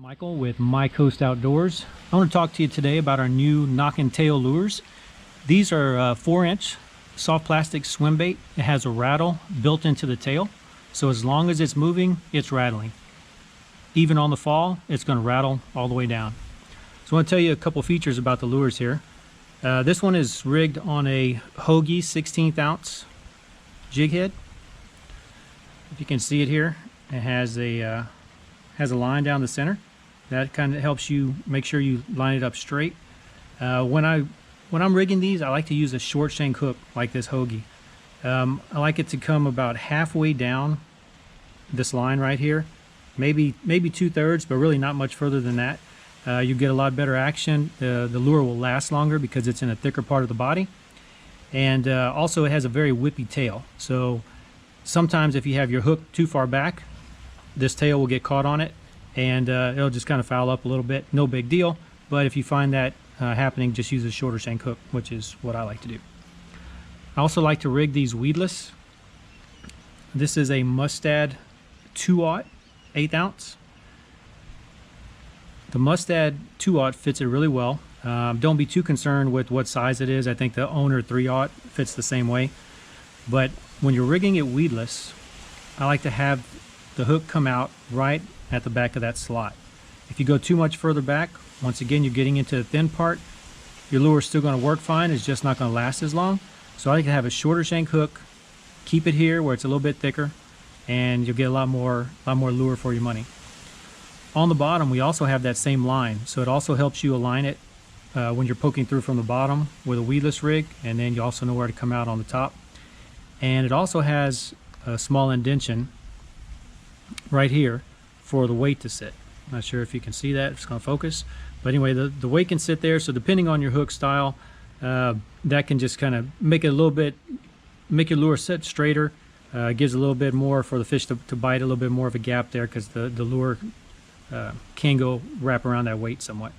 Michael with My Coast Outdoors. I want to talk to you today about our new Knockin Tail Lures. These are 4-inch soft plastic swim bait. It has a rattle built into the tail, so as long as it's moving, it's rattling. Even on the fall, it's going to rattle all the way down. So I want to tell you a couple features about the lures here. This one is rigged on a Hoagie 16th ounce jig head. If you can see it here, it has a line down the center. That kind of helps you make sure you line it up straight. When I'm rigging these, I like to use a short shank hook like this Hoagie. I like it to come about halfway down this line right here, maybe 2/3, but really not much further than that. You get a lot better action. The lure will last longer because it's in a thicker part of the body, and also it has a very whippy tail. So sometimes if you have your hook too far back, this tail will get caught on it, and it'll just kind of foul up a little bit. No big deal, but if you find that happening, just use a shorter shank hook, which is what I like to do. I also like to rig these weedless. This is a Mustad 2/0 1/8 ounce. The Mustad 2/0 fits it really well. Don't be too concerned with what size it is. I think the owner 3/0 fits the same way. But when you're rigging it weedless, I like to have the hook come out right at the back of that slot. If you go too much further back, once again you're getting into the thin part. Your lure is still going to work fine, it's just not going to last as long. So I like to have a shorter shank hook, keep it here where it's a little bit thicker, and you'll get a lot more lure for your money. On the bottom we also have that same line, so it also helps you align it when you're poking through from the bottom with a weedless rig, and then you also know where to come out on the top. And it also has a small indention right here for the weight to sit. Not sure if you can see that, it's going to focus, but anyway, the weight can sit there. So depending on your hook style, that can just kind of make it a little bit, make your lure sit straighter. Gives a little bit more for the fish to bite, a little bit more of a gap there, because the lure can go wrap around that weight somewhat.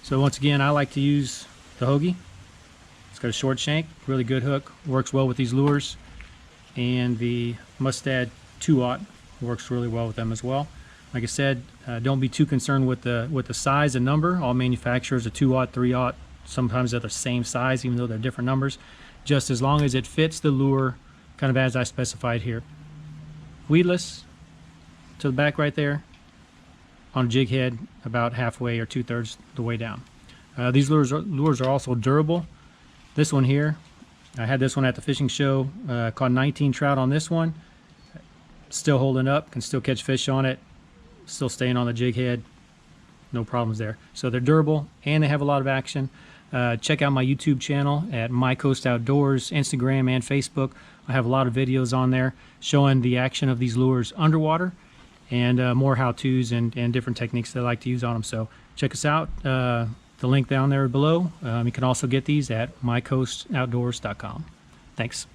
So once again, I like to use the Hoagie. It's got a short shank, really good hook, works well with these lures. And the Mustad 2/0 works really well with them as well. Like I said, don't be too concerned with the size and number. All manufacturers are 2/0, 3/0. Sometimes they're the same size, even though they're different numbers. Just as long as it fits the lure, kind of as I specified here. Weedless to the back right there, on a jig head about halfway or 2/3 the way down. These lures are also durable. This one here, I had this one at the fishing show, caught 19 trout on this one. Still holding up, can still catch fish on it, still staying on the jig head, no problems there. So they're durable and they have a lot of action. Check out my YouTube channel at My Coast Outdoors, Instagram and Facebook. I have a lot of videos on there showing the action of these lures underwater, and more how-tos and different techniques that I like to use on them. So check us out. The link down there below. You can also get these at mycoastoutdoors.com. Thanks.